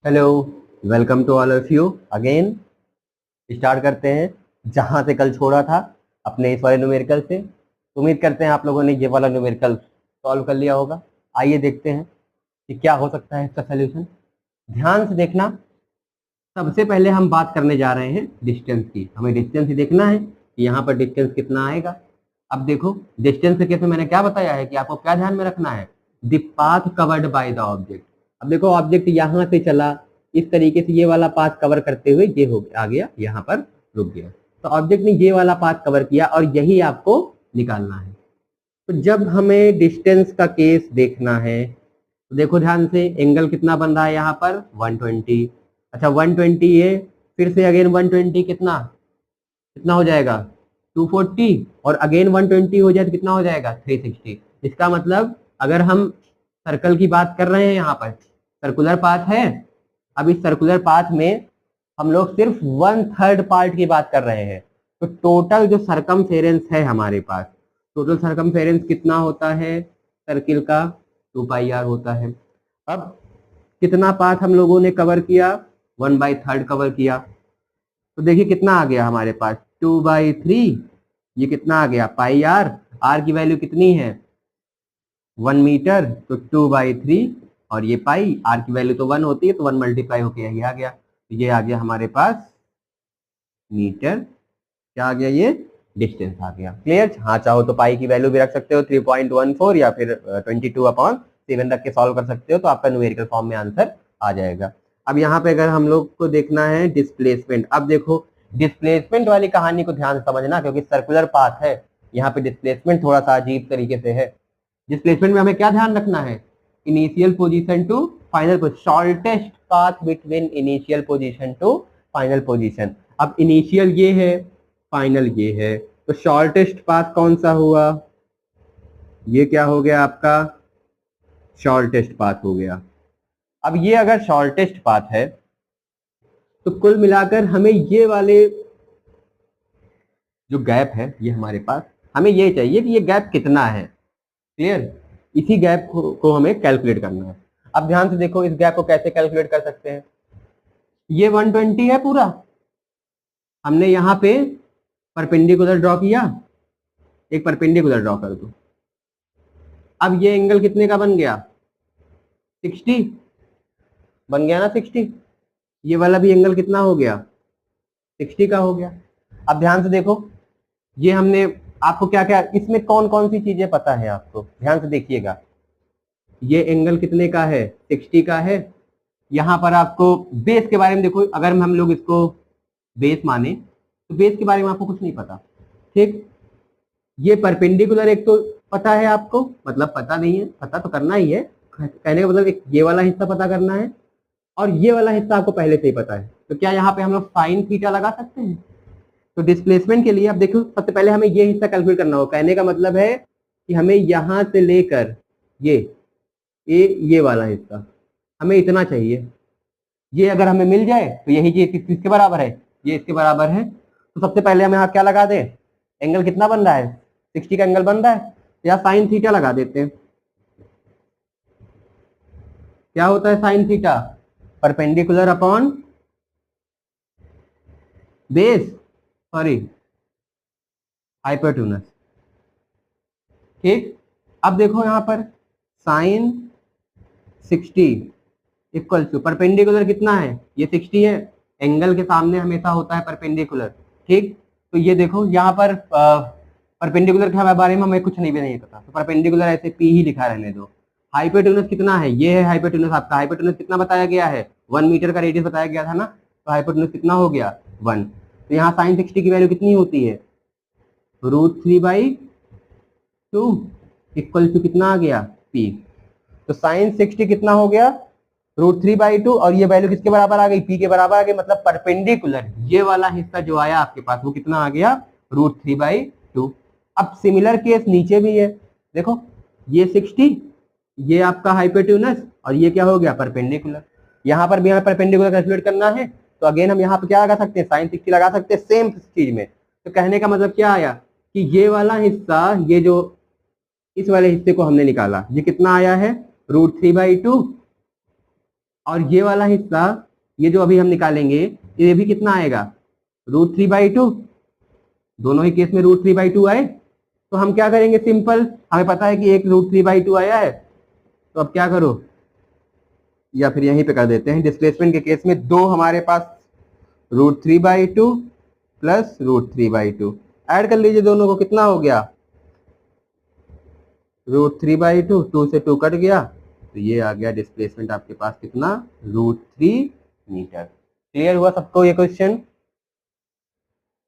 Hello, welcome to all of you again. Start करते हैं जहां से कल छोड़ा था अपने इस वाले न्यूमेरिकल से। उम्मीद करते हैं आप लोगों ने ये वाला न्यूमेरिकल सॉल्व कर लिया होगा। आइए देखते हैं कि क्या हो सकता है इसका सोल्यूशन। ध्यान से देखना। सबसे पहले हम बात करने जा रहे हैं डिस्टेंस की। हमें डिस्टेंस ही देखना है कि यहाँ पर डिस्टेंस कितना आएगा। अब देखो, डिस्टेंस के केस में मैंने क्या बताया है कि आपको क्या ध्यान में रखना है, the path covered by the object. अब देखो, ऑब्जेक्ट यहाँ से चला, इस तरीके से ये वाला पाथ कवर करते हुए ये हो आ गया, यहाँ पर रुक गया। तो ऑब्जेक्ट ने ये वाला पाथ कवर किया और यही आपको निकालना है। तो जब हमें डिस्टेंस का केस देखना है तो देखो ध्यान से, एंगल कितना बन रहा है यहाँ पर 120। अच्छा 120 है, फिर से अगेन 120 कितना कितना हो जाएगा 240, और अगेन 120 हो जाए तो कितना हो जाएगा 360। इसका मतलब अगर हम सर्कल की बात कर रहे हैं, यहाँ पर सर्कुलर पाथ है। अब इस सर्कुलर पाथ में हम लोग सिर्फ 1/3 पार्ट की बात कर रहे हैं। तो टोटल जो सरकमफेरेंस है हमारे पास, टोटल सरकमफेरेंस कितना होता है सर्किल का, 2πr होता है। अब कितना पाथ हम लोगों ने कवर किया, 1/3 कवर किया। तो देखिए कितना आ गया हमारे पास 2/3। ये कितना आ गया πr। r की वैल्यू कितनी है 1 मीटर, तो 2/3। और ये पाई, r की वैल्यू तो 1 होती है, तो 1 मल्टीप्लाई होके यही आ गया। तो ये आ गया हमारे पास मीटर। क्या आ गया, ये डिस्टेंस आ गया। क्लियर। हाँ, चाहो तो पाई की वैल्यू भी रख सकते हो 3.14 या फिर 22/7 रख के सॉल्व कर सकते हो, तो आपका न्यूमेरिकल फॉर्म में आंसर आ जाएगा। अब यहाँ पे अगर हम लोग को देखना है डिस्प्लेसमेंट, अब देखो डिस्प्लेसमेंट वाली कहानी को ध्यान से समझना, क्योंकि सर्कुलर पाथ है, यहाँ पे डिस्प्लेसमेंट थोड़ा सा अजीब तरीके से है। डिस्प्लेसमेंट में हमें क्या ध्यान रखना है, initial position to final position, shortest path between initial position to final position. अब इनिशियल ये है, फाइनल ये है, तो शॉर्टेस्ट पाथ कौन सा हुआ, ये क्या हो गया आपका शॉर्टेस्ट पाथ हो गया। अब ये अगर शॉर्टेस्ट पाथ है तो कुल मिलाकर हमें ये वाले जो गैप है ये हमारे पास, हमें ये चाहिए कि ये गैप कितना है। क्लियर। इसी गैप को हमें कैलकुलेट करना है। अब ध्यान से देखो, इस गैप को कैसे कैलकुलेट कर सकते हैं। ये 120 है पूरा, हमने यहाँ पे परपेंडिकुलर ड्रॉ किया, एक परपेंडिकुलर ड्रॉ कर दो। अब ये एंगल कितने का बन गया 60 बन गया ना 60। ये वाला भी एंगल कितना हो गया 60 का हो गया। अब ध्यान से देखो, ये हमने आपको क्या क्या इसमें कौन कौन सी चीजें पता है आपको, ध्यान से देखिएगा। ये एंगल कितने का है 60 का है। यहाँ पर आपको बेस के बारे में देखो, अगर हम लोग इसको बेस माने तो बेस के बारे में आपको कुछ नहीं पता। ठीक। ये परपेंडिकुलर एक तो पता है आपको, मतलब पता नहीं है, पता तो करना ही है, कहने का मतलब एक ये वाला हिस्सा पता करना है, और ये वाला हिस्सा आपको पहले से ही पता है। तो क्या यहाँ पे हम लोग साइन थीटा लगा सकते हैं। तो डिस्प्लेसमेंट के लिए अब देखो, सबसे पहले हमें ये हिस्सा कैलकुलेट करना होगा। कहने का मतलब है कि हमें यहाँ से लेकर ये वाला हिस्सा हमें इतना चाहिए। ये अगर हमें मिल जाए तो यही चीज किसके बराबर है, ये इसके बराबर है। तो सबसे पहले हम यहाँ क्या लगा दें, एंगल कितना बन रहा है 60 का एंगल बन रहा है, तो यहाँ साइन थीटा लगा देते हैं। क्या होता है sine theta, perpendicular upon base, sorry hypotenuse. ठीक। अब देखो यहाँ पर साइन 60 इक्वल टू परपेंडिकुलर कितना है, ये 60 है, एंगल के सामने हमेशा होता है परपेंडिकुलर। ठीक। तो ये देखो यहाँ पर परपेंडिकुलर के बारे में हमें कुछ नहीं भी नहीं पता, तो परपेंडिकुलर ऐसे पी ही लिखा रहने दो। हाइपोटेन्यूज कितना है, ये है हाइपोटेन्यूज आपका। हाइपोटेन्यूज कितना बताया गया है 1 मीटर का रेडियस बताया गया था ना, तो हाइपोटेन्यूज कितना हो गया 1। तो यहाँ साइन 60 की वैल्यू कितनी होती है √3/2 इक्वल टू कितना आ गया पी। तो साइन 60 कितना हो गया √3/2, और ये वैल्यू किसके बराबर आ गई पी के बराबर आ गई। मतलब परपेंडिकुलर ये वाला हिस्सा जो आया आपके पास वो कितना आ गया √3/2। अब सिमिलर केस नीचे भी है, देखो ये 60, ये आपका हाइपोटेन्यूज, और ये क्या हो गया परपेंडिकुलर। यहाँ पर भी हमें परपेंडिकुलर कैलकुलेट करना है, तो अगेन हम यहाँ पे क्या लगा सकते हैं साइन 60 लगा सकते हैं सेम चीज में। तो कहने का मतलब क्या आया कि ये वाला हिस्सा, ये जो इस वाले हिस्से को हमने निकाला, ये कितना आया है √3/2, और ये वाला हिस्सा, ये जो अभी हम निकालेंगे, ये भी कितना आएगा, √3/2। दोनों ही केस में √3/2 आए। तो हम क्या करेंगे, सिंपल, हमें पता है कि एक √3/2 आया है, तो अब क्या करो, या फिर यहीं पे कर देते हैं, डिस्प्लेसमेंट के केस में दो हमारे पास √3/2 प्लस √3/2 ऐड कर लीजिए, दोनों को कितना हो गया, √3/2, 2 से 2 कट गया, तो ये आ गया डिस्प्लेसमेंट आपके पास कितना, √3 मीटर। क्लियर हुआ सबको ये क्वेश्चन,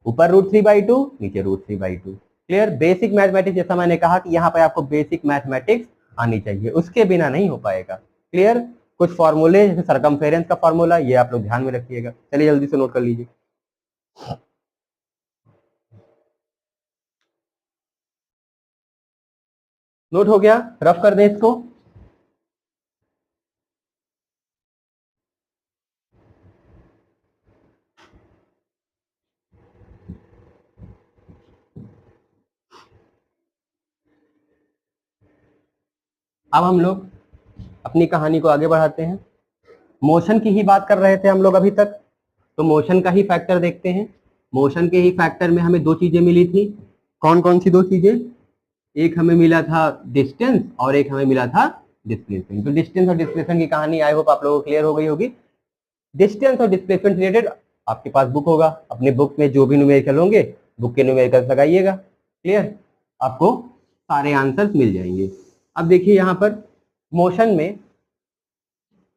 ऊपर √3/2 नीचे √3/2। क्लियर, बेसिक मैथमेटिक्स, जैसा मैंने कहा कि यहाँ पे आपको बेसिक मैथमेटिक्स आनी चाहिए, उसके बिना नहीं हो पाएगा। क्लियर, कुछ फॉर्मूले जैसे सरकमफेरेंस का फॉर्मूला, ये आप लोग ध्यान में रखिएगा। चलिए जल्दी से नोट कर लीजिए। नोट हो गया, रफ कर दें इसको। अब हम लोग अपनी कहानी को आगे बढ़ाते हैं। मोशन की ही बात कर रहे थे हम लोग अभी तक, तो मोशन का ही फैक्टर देखते हैं। मोशन के ही फैक्टर में हमें दो चीजें मिली थी। कौन कौन सी दो चीजें, एक हमें मिला था डिस्टेंस और एक हमें मिला था डिस्प्लेसमेंट। तो डिस्टेंस और डिस्प्लेसमेंट की कहानी आई होप आप लोगों को क्लियर हो गई होगी। डिस्टेंस और डिस्प्लेसमेंट रिलेटेड आपके पास बुक होगा, अपने बुक में जो भी न्यूमेरिकल होंगे बुक के न्यूमेरिकल लगाइएगा। क्लियर, आपको सारे आंसर्स मिल जाएंगे। अब देखिए यहाँ पर मोशन में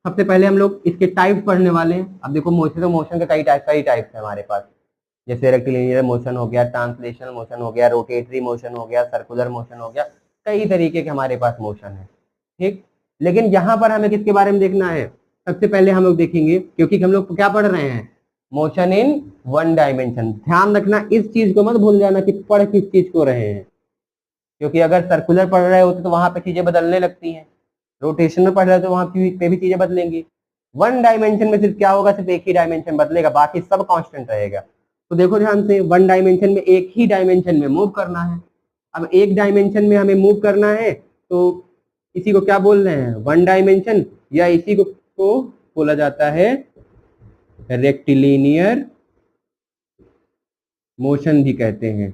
सबसे पहले हम लोग इसके टाइप्स पढ़ने वाले हैं। अब देखो मोशन, तो मोशन के कई टाइप्स है हमारे पास, जैसे रेक्टिलिनियर मोशन हो गया, ट्रांसलेशनल मोशन हो गया, रोटेटरी मोशन हो गया, सर्कुलर मोशन हो गया, कई तरीके के हमारे पास मोशन है। ठीक, लेकिन यहाँ पर हमें किसके बारे में देखना है, सबसे पहले हम लोग देखेंगे, क्योंकि हम लोग क्या पढ़ रहे हैं, मोशन इन वन डायमेंशन। ध्यान रखना, इस चीज को मत भूल जाना कि पढ़ किस चीज को रहे हैं, क्योंकि अगर सर्कुलर पढ़ रहे होते तो वहां पे चीजें बदलने लगती हैं, रोटेशन में पढ़ रहे हो तो वहां पे भी चीजें बदलेंगी। वन डायमेंशन में सिर्फ क्या होगा, सिर्फ एक ही डायमेंशन बदलेगा, बाकी सब कांस्टेंट रहेगा। तो देखो ध्यान से, वन डायमेंशन में एक ही डायमेंशन में मूव करना है। अब एक डायमेंशन में हमें मूव करना है, तो इसी को क्या बोल रहे हैं, वन डायमेंशन, या इसी को बोला जाता है रेक्टिलिनियर मोशन भी कहते हैं,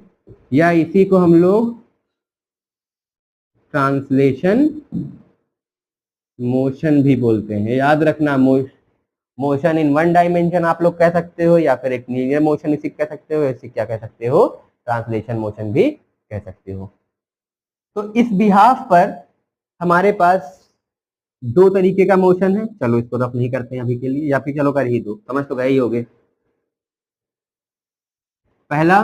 या इसी को हम लोग ट्रांसलेशन मोशन भी बोलते हैं। याद रखना, मोशन इन वन डायमेंशन आप लोग कह सकते हो, या फिर एक लीनियर मोशन इसे कह सकते हो, इसे क्या कह सकते हो, ट्रांसलेशन मोशन भी कह सकते हो। तो इस बिहाफ पर हमारे पास दो तरीके का मोशन है। चलो इसको रफ नहीं करते हैं अभी के लिए, या फिर चलो कर ही दो, समझ तो गए ही होगे। पहला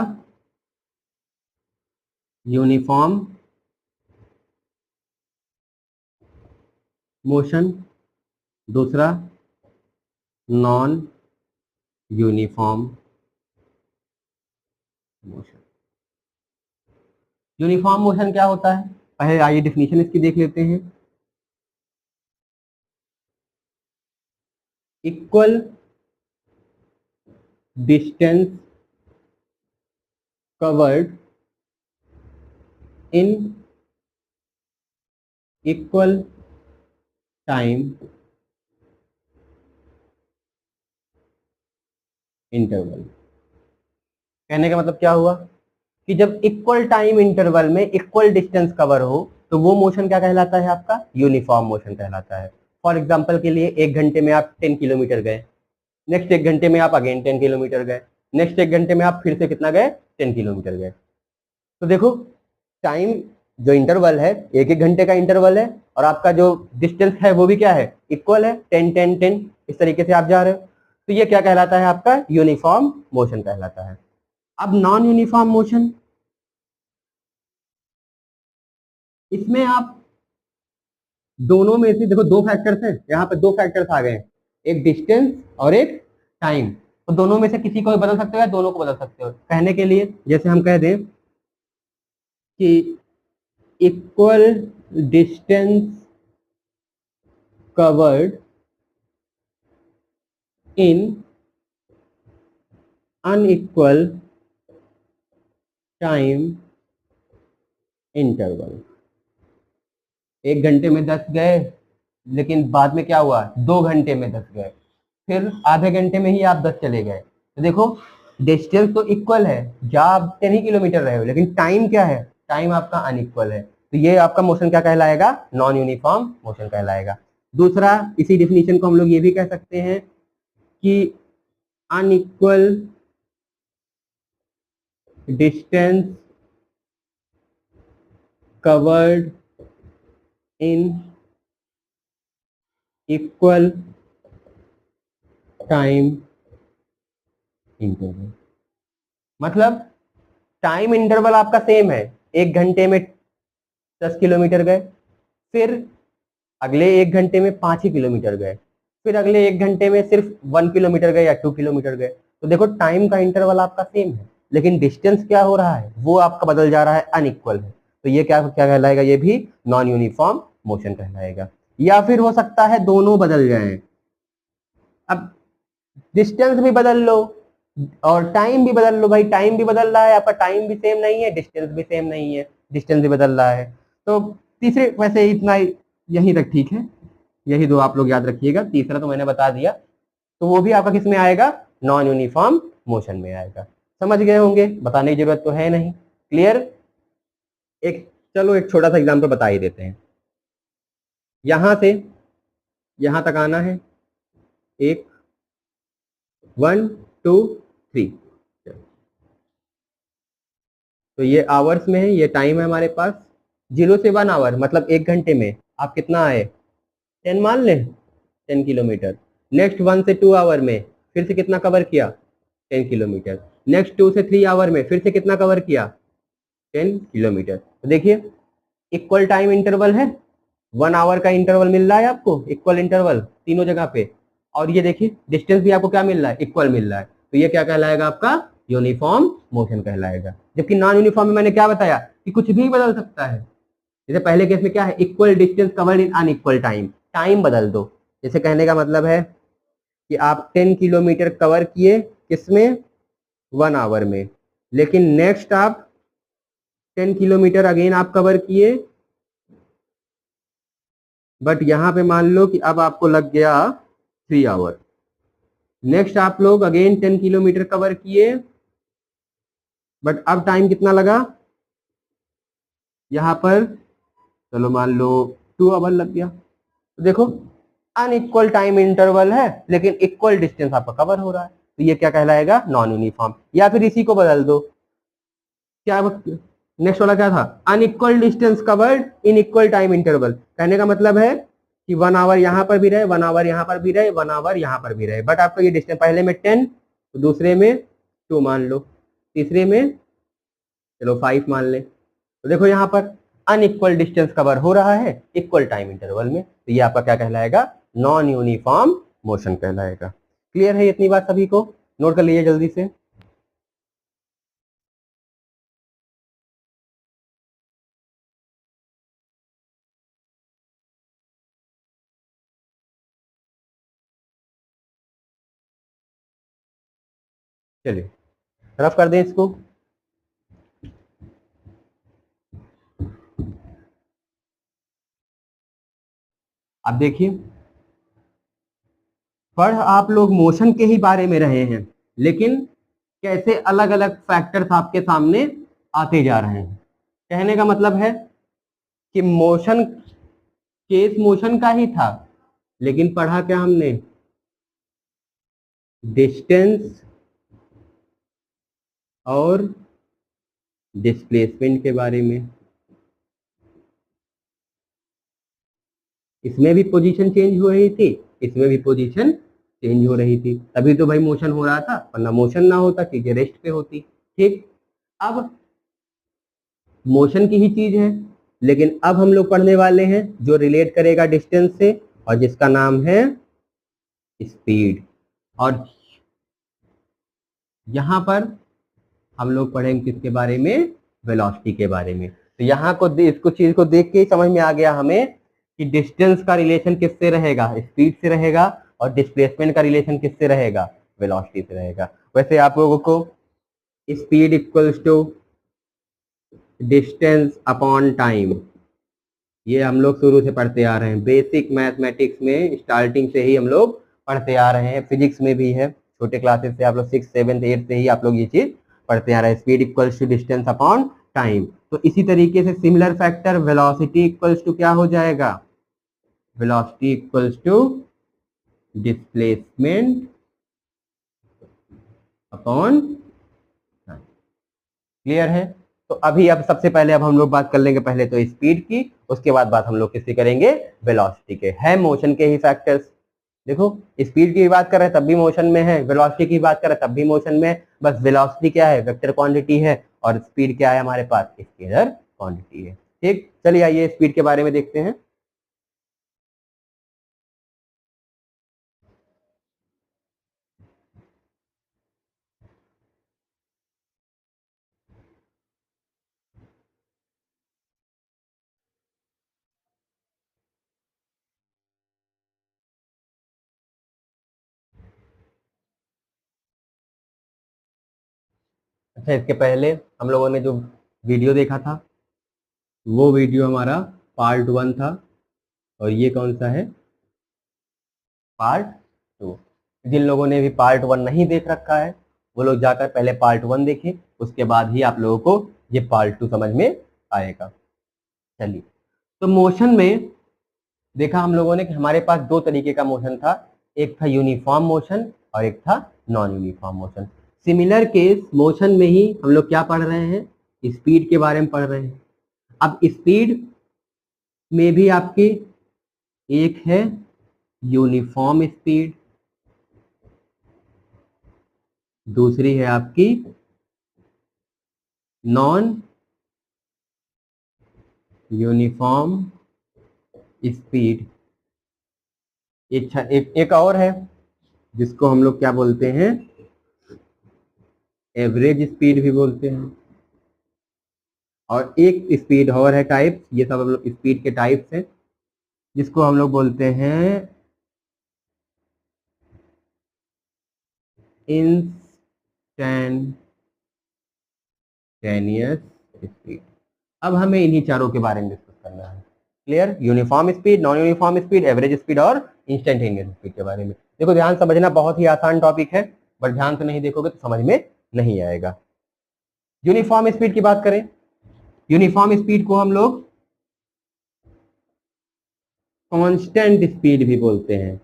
यूनिफॉर्म मोशन, दूसरा non uniform motion. Uniform motion क्या होता है, पहले आइए डिफिनीशन इसकी देख लेते हैं। Equal distance covered in equal time interval. कहने का मतलब क्या हुआ कि जब इक्वल टाइम इंटरवल में इक्वल डिस्टेंस कवर हो तो वो मोशन क्या कहलाता है, आपका यूनिफॉर्म मोशन कहलाता है। फॉर एग्जांपल के लिए 1 घंटे में आप 10 किलोमीटर गए, नेक्स्ट 1 घंटे में आप अगेन 10 किलोमीटर गए, नेक्स्ट 1 घंटे में आप फिर से कितना गए, 10 किलोमीटर गए। तो देखो टाइम जो इंटरवल है 1-1 घंटे का इंटरवल है, और आपका जो डिस्टेंस है वो भी क्या है, इक्वल है, 10-10-10 इस तरीके से आप जा रहे हो। तो ये क्या कहलाता है, आपका यूनिफॉर्म मोशन कहलाता है। अब नॉन यूनिफॉर्म मोशन, इसमें आप दोनों में से देखो दो फैक्टर्स हैं, यहाँ पे दो फैक्टर्स आ गए, एक डिस्टेंस और एक टाइम। तो दोनों में से किसी को भी बदल सकते हो या दोनों को बदल सकते हो। कहने के लिए जैसे हम कह दें कि equal distance covered in unequal time interval. 1 घंटे में 10 गए, लेकिन बाद में क्या हुआ, 2 घंटे में 10 गए, फिर आधे घंटे में ही आप 10 चले गए। तो देखो डिस्टेंस तो इक्वल है, जा आप 10 ही किलोमीटर रहे हो, लेकिन टाइम क्या है, टाइम आपका अनइक्वल है। तो ये आपका मोशन क्या कहलाएगा, नॉन यूनिफॉर्म मोशन कहलाएगा। दूसरा, इसी डिफिनीशन को हम लोग ये भी कह सकते हैं कि unequal distance covered in equal time interval. मतलब टाइम इंटरवल आपका सेम है, 1 घंटे में 10 किलोमीटर गए, फिर अगले 1 घंटे में 5 ही किलोमीटर गए, फिर अगले 1 घंटे में सिर्फ 1 किलोमीटर गए या 2 किलोमीटर गए। तो देखो टाइम का इंटरवल आपका सेम है, लेकिन डिस्टेंस क्या हो रहा है, वो आपका बदल जा रहा है, अनइक्वल है। तो ये क्या क्या कहलाएगा, ये भी नॉन यूनिफॉर्म मोशन कहलाएगा। या फिर हो सकता है दोनों बदल जाएं। अब डिस्टेंस भी बदल लो और टाइम भी बदल लो, भाई टाइम भी बदल रहा है आपका, टाइम भी सेम नहीं है, डिस्टेंस भी सेम नहीं है, डिस्टेंस भी बदल रहा है। तो तीसरे, वैसे इतना यहीं तक ठीक है, यही दो आप लोग याद रखिएगा, तीसरा तो मैंने बता दिया। तो वो भी आपका किस में आएगा, नॉन यूनिफॉर्म मोशन में आएगा। समझ गए होंगे, बताने की जरूरत तो है नहीं, क्लियर। एक चलो एक छोटा सा एग्जाम्पल बता ही देते हैं। यहां से यहां तक आना है, 1 1 2 3। तो ये आवर्स में है, ये टाइम है हमारे पास। 0 से 1 आवर मतलब 1 घंटे में आप कितना आए, 10 मान लें, 10 किलोमीटर। नेक्स्ट 1 से 2 आवर में फिर से कितना कवर किया, 10 किलोमीटर। नेक्स्ट 2 से 3 आवर में फिर से कितना कवर किया, 10 किलोमीटर। तो देखिए इक्वल टाइम इंटरवल है, 1 आवर का इंटरवल मिल रहा है आपको, इक्वल इंटरवल तीनों जगह पे। और ये देखिए डिस्टेंस भी आपको क्या मिल रहा है, इक्वल मिल रहा है। तो ये क्या कहलाएगा, आपका यूनिफॉर्म मोशन कहलाएगा। जबकि नॉन यूनिफॉर्म में मैंने क्या बताया कि कुछ भी बदल सकता है। जैसे पहले केस में क्या है, equal distance covered in unequal time, time बदल दो। जैसे कहने का मतलब है कि आप 10 किलोमीटर कवर किए किसमें, 1 आवर में, लेकिन नेक्स्ट आप 10 किलोमीटर अगेन आप कवर किए, बट यहां पे मान लो कि अब आपको लग गया 3 आवर। नेक्स्ट आप लोग अगेन 10 किलोमीटर कवर किए, बट अब टाइम कितना लगा यहां पर, चलो मान लो 2 आवर लग गया। तो देखो अनइक्वल टाइम इंटरवल है, लेकिन इक्वल डिस्टेंस आपका कवर हो रहा है। तो ये क्या कहलाएगा, नॉन यूनिफॉर्म। या फिर इसी को बदल दो, क्या नेक्स्ट वाला क्या था, unequal distance covered in equal time interval. कहने का मतलब है कि 1 आवर यहां पर भी रहे, 1 आवर यहां पर भी रहे, 1 आवर यहां पर भी रहे, बट आपका ये डिस्टेंस पहले में 10, तो दूसरे में 2 मान लो, तीसरे में चलो 5 मान ले। तो देखो यहाँ पर अनइक्वल डिस्टेंस कवर हो रहा है इक्वल टाइम इंटरवल में। तो ये आपका क्या कहलाएगा, नॉन यूनिफॉर्म मोशन कहलाएगा। क्लियर है इतनी बात सभी को, नोट कर लीजिए जल्दी से। चलिए रफ कर दें इसको। अब देखिए, पढ़ आप लोग मोशन के ही बारे में रहे हैं, लेकिन कैसे अलग अलग फैक्टर्स आपके सामने आते जा रहे हैं। कहने का मतलब है कि मोशन, केस मोशन का ही था, लेकिन पढ़ा क्या हमने, डिस्टेंस और डिस्प्लेसमेंट के बारे में। इसमें भी पोजीशन चेंज हो रही थी, इसमें भी पोजीशन चेंज हो रही थी, तभी तो भाई मोशन हो रहा था, वरना मोशन ना होता, चीजें रेस्ट पे होती। ठीक, अब मोशन की ही चीज है, लेकिन अब हम लोग पढ़ने वाले हैं जो रिलेट करेगा डिस्टेंस से, और जिसका नाम है स्पीड। और यहां पर हम लोग पढ़ेंगे किसके बारे में, वेलोसिटी के बारे में। तो यहाँ को इसको चीज को देख के ही समझ में आ गया हमें कि डिस्टेंस का रिलेशन किससे रहेगा, स्पीड से रहेगा, और डिस्प्लेसमेंट का रिलेशन किससे रहेगा, वेलोसिटी से रहेगा। वैसे आप लोगों को speed equals to distance upon time, ये हम लोग शुरू से पढ़ते आ रहे हैं, बेसिक मैथमेटिक्स में स्टार्टिंग से ही हम लोग पढ़ते आ रहे हैं, फिजिक्स में भी है, छोटे क्लासेस से आप लोग 6, 7, 8 से ही आप लोग ये चीज पढ़ते आ रहे हैं, speed equals to distance upon time. तो इसी तरीके से similar factor velocity equals to क्या हो जाएगा, velocity equals to displacement upon, clear है। तो अभी अब सबसे पहले अब हम लोग बात कर लेंगे पहले तो स्पीड की, उसके बाद बात हम लोग किसकी करेंगे, वेलोसिटी के, है मोशन के ही फैक्टर्स। देखो स्पीड की बात कर रहे हैं तब भी मोशन में है, वेलोसिटी की बात कर रहे हैं तब भी मोशन में है, बस वेलोसिटी क्या है, वेक्टर क्वांटिटी है, और स्पीड क्या है हमारे पास, स्केलर क्वांटिटी है। ठीक, चलिए आइए स्पीड के बारे में देखते हैं। अच्छा, इसके पहले हम लोगों ने जो वीडियो देखा था वो वीडियो हमारा पार्ट 1 था, और ये कौन सा है, पार्ट 2। जिन लोगों ने भी पार्ट 1 नहीं देख रखा है वो लोग जाकर पहले पार्ट 1 देखें, उसके बाद ही आप लोगों को ये पार्ट 2 समझ में आएगा। चलिए, तो मोशन में देखा हम लोगों ने कि हमारे पास दो तरीके का मोशन था, एक था यूनिफॉर्म मोशन और एक था non uniform motion. Similar case motion में ही हम लोग क्या पढ़ रहे हैं, स्पीड के बारे में पढ़ रहे हैं। अब स्पीड में भी आपकी एक है यूनिफॉर्म स्पीड, दूसरी है आपकी नॉन यूनिफॉर्म स्पीड। एक और है जिसको हम लोग क्या बोलते हैं, एवरेज स्पीड भी बोलते हैं। और एक स्पीड और है टाइप, ये सब हम लोग स्पीड के टाइप्स हैं, जिसको हम लोग बोलते हैं इंस्टैंटेनियस स्पीड। अब हमें इन्हीं चारों के बारे में डिस्कस करना है, clear, uniform speed, non uniform speed, average speed और इंस्टैंटेनियस स्पीड के बारे में। देखो ध्यान समझना, बहुत ही आसान टॉपिक है, बट ध्यान से नहीं देखोगे तो समझ में नहीं आएगा। यूनिफॉर्म स्पीड की बात करें, यूनिफॉर्म स्पीड को हम लोग कांस्टेंट स्पीड भी बोलते हैं।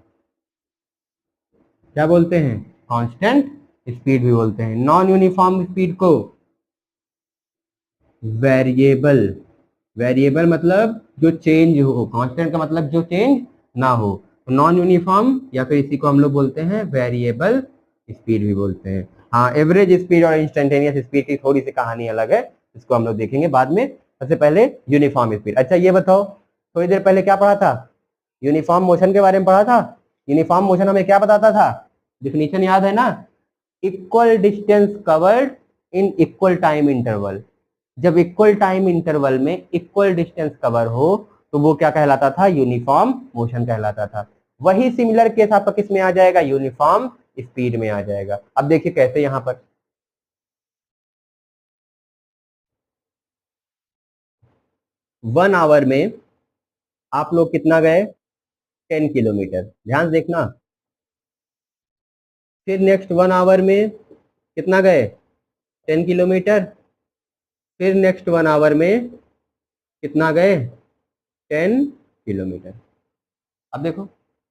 क्या बोलते हैं, कांस्टेंट स्पीड भी बोलते हैं। नॉन यूनिफॉर्म स्पीड को वेरिएबल, वेरिएबल मतलब जो चेंज हो, कांस्टेंट का मतलब जो चेंज ना हो। नॉन यूनिफॉर्म या फिर इसी को हम लोग बोलते हैं वेरिएबल स्पीड भी बोलते हैं। हाँ, एवरेज स्पीड और इंस्टेंटेनियस स्पीड की थोड़ी सी कहानी अलग है, इसको हम लोग देखेंगे बाद में। सबसे पहले यूनिफॉर्म स्पीड। अच्छा ये बताओ, थोड़ी देर पहले क्या पढ़ा था, यूनिफॉर्म मोशन के बारे में पढ़ा था। यूनिफॉर्म मोशन हमें क्या बताता था, डिफिनीशन याद है ना, equal distance covered in equal time interval. जब इक्वल टाइम इंटरवल में इक्वल डिस्टेंस कवर हो तो वो क्या कहलाता था, यूनिफॉर्म मोशन कहलाता था। वही सिमिलर केस आपका किस में आ जाएगा, यूनिफॉर्म स्पीड में आ जाएगा। अब देखिए कैसे, यहां पर 1 आवर में आप लोग कितना गए, 10 किलोमीटर, ध्यान से देखना। फिर नेक्स्ट 1 आवर में कितना गए, 10 किलोमीटर। फिर नेक्स्ट 1 आवर में कितना गए, 10 किलोमीटर। अब देखो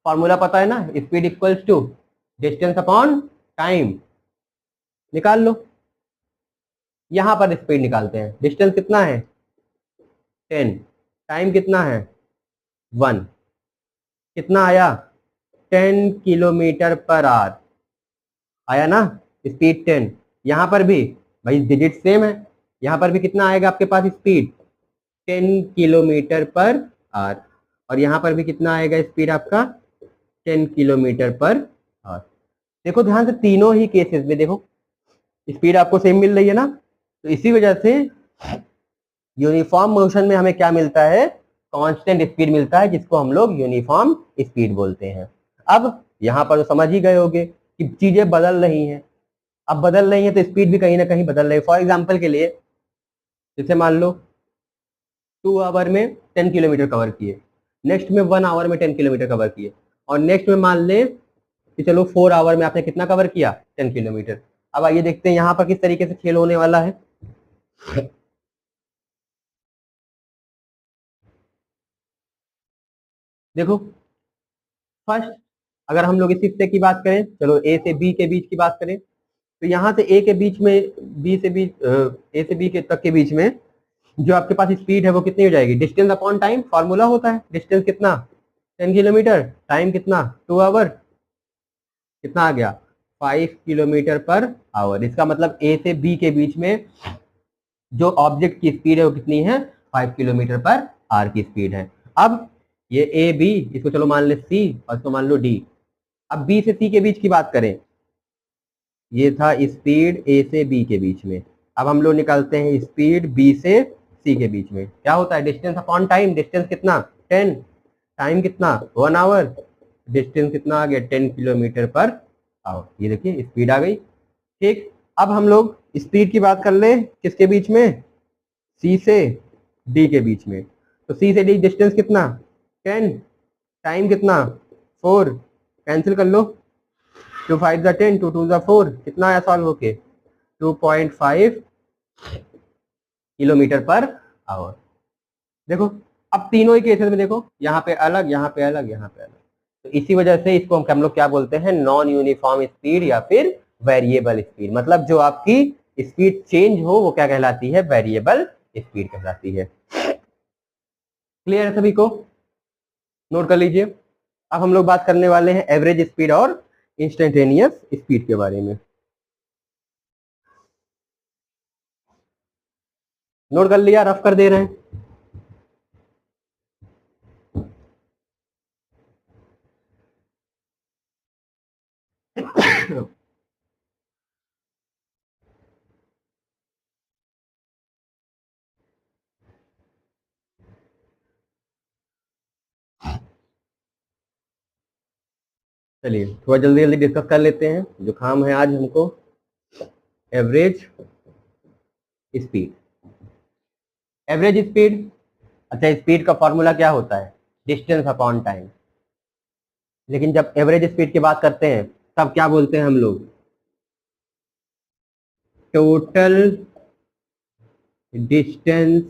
फॉर्मूला पता है ना, speed equals to distance upon time, निकाल लो। यहां पर स्पीड निकालते हैं, डिस्टेंस कितना है 10, टाइम कितना है 1, कितना आया 10 किलोमीटर पर आवर आया ना, स्पीड 10। यहां पर भी भाई डिजिट सेम है, यहां पर भी कितना आएगा आपके पास स्पीड 10 किलोमीटर पर आवर, और यहां पर भी कितना आएगा स्पीड आपका 10 किलोमीटर पर आवर। देखो ध्यान से, तीनों ही केसेस में देखो स्पीड आपको सेम मिल रही है ना, तो इसी वजह से यूनिफॉर्म मोशन में हमें क्या मिलता है, कांस्टेंट स्पीड मिलता है, जिसको हम लोग यूनिफॉर्म स्पीड बोलते हैं। अब यहां पर तो समझ ही गए होंगे कि चीजें बदल रही हैं, अब बदल रही हैं तो स्पीड भी कहीं ना कहीं बदल रही है। फॉर एग्जाम्पल के लिए जैसे मान लो 2 आवर में 10 किलोमीटर कवर किए, नेक्स्ट में 1 आवर में 10 किलोमीटर कवर किए, और नेक्स्ट में मान ले कि चलो 4 आवर में आपने कितना कवर किया, 10 किलोमीटर। अब आइए देखते हैं यहाँ पर किस तरीके से खेल होने वाला है। देखो फर्स्ट, अगर हम लोग इस हिस्से की बात करें, चलो ए से बी के बीच की बात करें, तो यहाँ से ए के बीच में, बी से बी, ए से बी के तक के बीच में जो आपके पास स्पीड है वो कितनी हो जाएगी, डिस्टेंस अपॉन टाइम फॉर्मूला होता है। डिस्टेंस कितना, 10 किलोमीटर, टाइम कितना, 2 आवर, कितना आ गया, 5 किलोमीटर पर आवर। इसका मतलब ए से बी के बीच में जो ऑब्जेक्ट की स्पीड है वो कितनी है, 5 किलोमीटर पर आवर की स्पीड है। अब ये ए बी, इसको चलो मान ले सी और इसको मान लो डी। अब बी से सी के बीच की बात करें, ये था स्पीड ए से बी के बीच में। अब हम लोग निकालते हैं स्पीड बी से सी के बीच में, क्या होता है, डिस्टेंस अपॉन टाइम। डिस्टेंस कितना, 10, टाइम कितना, 1 आवर, डिस्टेंस कितना आ गया, 10 किलोमीटर पर आवर। ये देखिए स्पीड आ गई। ठीक, अब हम लोग स्पीड की बात कर ले किसके बीच में, सी से डी के बीच में। तो सी से डी डिस्टेंस कितना, 10, टाइम कितना, 4, कैंसिल कर लो, 2 5 ज़ा 10, 2 2 ज़ा 4, कितना आया सॉल्व होके, 2.5 किलोमीटर पर आवर। देखो अब तीनों ही केसेस में देखो, यहाँ पे अलग, यहाँ पे अलग, यहाँ पे अलग, तो इसी वजह से इसको हम लोग क्या बोलते हैं, नॉन यूनिफॉर्म स्पीड या फिर वेरिएबल स्पीड। मतलब जो आपकी स्पीड चेंज हो वो क्या कहलाती है, वेरिएबल स्पीड कहलाती है। क्लियर है सभी को, नोट कर लीजिए। अब हम लोग बात करने वाले हैं एवरेज स्पीड और इंस्टेंटेनियस स्पीड के बारे में। नोट कर लिया, रफ कर दे रहे हैं। चलिए थोड़ा जल्दी जल्दी डिस्कस कर लेते हैं, जो काम है आज हमको, एवरेज स्पीड। एवरेज स्पीड, अच्छा स्पीड का फॉर्मूला क्या होता है, डिस्टेंस अपॉन टाइम। लेकिन जब एवरेज स्पीड की बात करते हैं तब क्या बोलते हैं हम लोग, total distance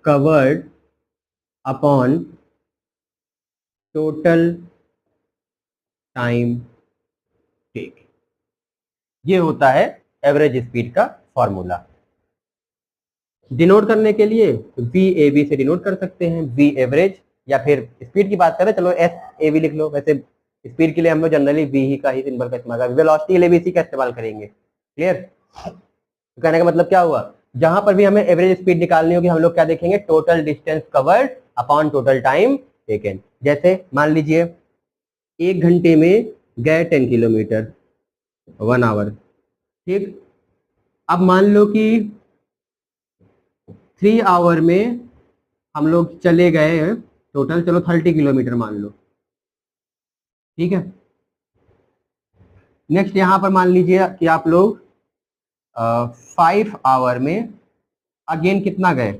covered upon total time take, ये होता है एवरेज स्पीड का फॉर्मूला। डिनोट करने के लिए वी ए बी से डिनोट कर सकते हैं, वी एवरेज, या फिर स्पीड की बात करें चलो एस ए वी लिख लो। वैसे स्पीड के लिए हम लोग जनरली वी ही का ही सिंबल का इस्तेमाल करेंगे, वेलोसिटी के लिए भी इसी का इस्तेमाल करेंगे। क्लियर, तो कहने का मतलब क्या हुआ, जहां पर भी हमें एवरेज स्पीड निकालनी होगी हम लोग क्या देखेंगे, total distance covered upon total time taken. जैसे मान लीजिए 1 घंटे में गए 10 किलोमीटर, 1 आवर। ठीक, अब मान लो कि 3 आवर में हम लोग चले गए हैं टोटल, चलो 30 किलोमीटर मान लो। ठीक है, नेक्स्ट यहां पर मान लीजिए कि आप लोग 5 आवर में अगेन कितना गए,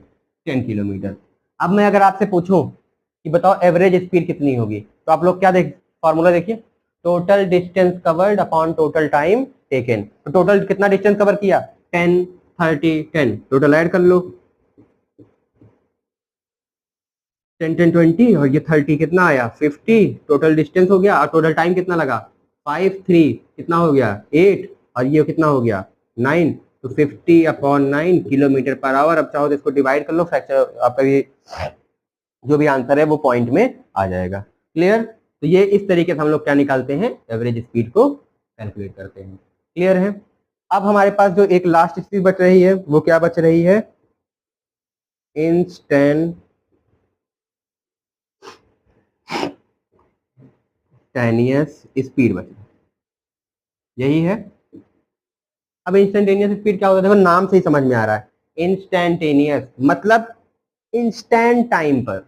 10 किलोमीटर। अब मैं अगर आपसे पूछूं कि बताओ एवरेज स्पीड कितनी होगी, तो आप लोग क्या देख, फॉर्मूला देखिए, total distance covered upon total time taken. तो टोटल कितना डिस्टेंस कवर किया, 10 30 10, टोटल ऐड कर लो, 10 10 20 और ये 30 कितना आया, 50, टोटल डिस्टेंस हो गया। और टोटल टाइम कितना लगा, 5 3 कितना हो गया, 8, और ये कितना हो गया, 9। तो 50 अपॉन 9 किलोमीटर पर आवर। अब चाहो तो इसको डिवाइड कर लो, फ्रैक्चर आपका ये जो भी आंसर है वो पॉइंट में आ जाएगा। क्लियर, तो ये इस तरीके से हम लोग क्या निकालते हैं, एवरेज स्पीड को कैलकुलेट करते हैं। क्लियर है। अब हमारे पास जो एक लास्ट स्पीड बच रही है वो क्या बच रही है, इंस्टेंटेनियस स्पीड बच रही है, यही है। अब इंस्टेंटेनियस स्पीड क्या होता है, देखो नाम से ही समझ में आ रहा है, इंस्टेंटेनियस मतलब इंस्टेंट टाइम पर,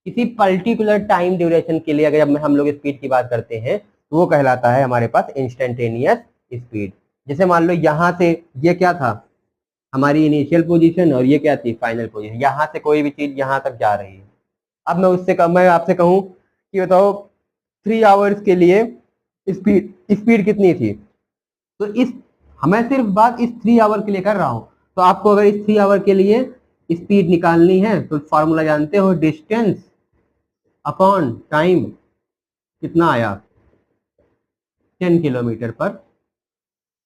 किसी पर्टिकुलर टाइम ड्यूरेशन के लिए अगर हम लोग स्पीड की बात करते हैं तो वो कहलाता है हमारे पास इंस्टेंटेनियस स्पीड। जैसे मान लो यहां से ये क्या था, हमारी इनिशियल पोजीशन और ये क्या थी, फाइनल पोजीशन। यहाँ से कोई भी चीज यहाँ तक जा रही है। अब मैं आपसे कहूँ कि बताओ 3 आवर्स के लिए स्पीड स्पीड कितनी थी, तो इस मैं सिर्फ बात इस 3 आवर के लिए कर रहा हूँ। तो आपको अगर इस 3 आवर के लिए स्पीड निकालनी है तो फॉर्मूला जानते हो, डिस्टेंस अपॉन टाइम कितना आया, 10 किलोमीटर पर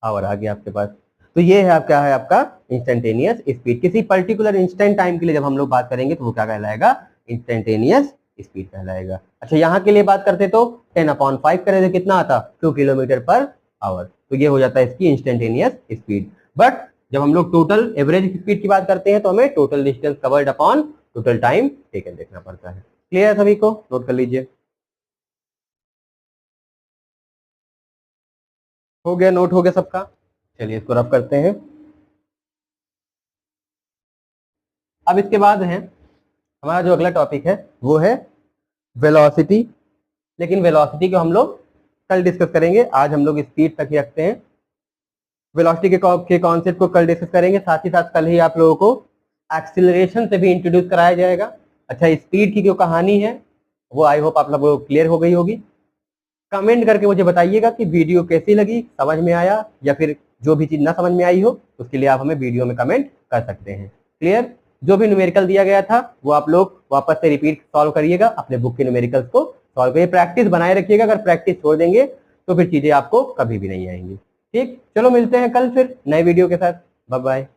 आवर आ गया आपके पास। तो ये है आपका इंस्टेंटेनियस स्पीड। किसी पर्टिकुलर इंस्टेंट टाइम के लिए जब हम लोग बात करेंगे तो वो क्या कहलाएगा, इंस्टेंटेनियस स्पीड कहलाएगा। अच्छा, यहाँ के लिए बात करते तो 10/5 करें तो कितना आता, 2 किलोमीटर पर आवर। तो ये हो जाता है इसकी इंस्टेंटेनियस स्पीड। बट जब हम लोग टोटल एवरेज स्पीड की बात करते हैं तो हमें total distance covered upon total time taken देखना पड़ता है। क्लियर है सभी को, नोट कर लीजिए। हो गया, नोट हो गया सबका। चलिए इसको रब करते हैं। अब इसके बाद है हमारा जो अगला टॉपिक है वो है वेलोसिटी। लेकिन वेलोसिटी को हम लोग कल डिस्कस करेंगे, आज हम लोग स्पीड तक ही रखते हैं। वेलोसिटी के कॉन्सेप्ट को कल डिस्कस करेंगे, साथ ही साथ कल ही आप लोगों को एक्सीलरेशन से भी इंट्रोड्यूस कराया जाएगा। अच्छा, स्पीड की जो कहानी है वो आई होप आप लोगों को क्लियर हो गई होगी। कमेंट करके मुझे बताइएगा कि वीडियो कैसी लगी, समझ में आया, या फिर जो भी चीज ना समझ में आई हो उसके लिए आप हमें वीडियो में कमेंट कर सकते हैं। क्लियर? जो भी न्यूमेरिकल दिया गया था वो आप लोग वापस से रिपीट सॉल्व करिएगा, अपने बुक के न्यूमेरिकल्स को सॉल्व करिए, प्रैक्टिस बनाए रखिएगा। अगर प्रैक्टिस छोड़ देंगे तो फिर चीजें आपको कभी भी नहीं आएंगी। ठीक, चलो मिलते हैं कल फिर नए वीडियो के साथ। Bye bye.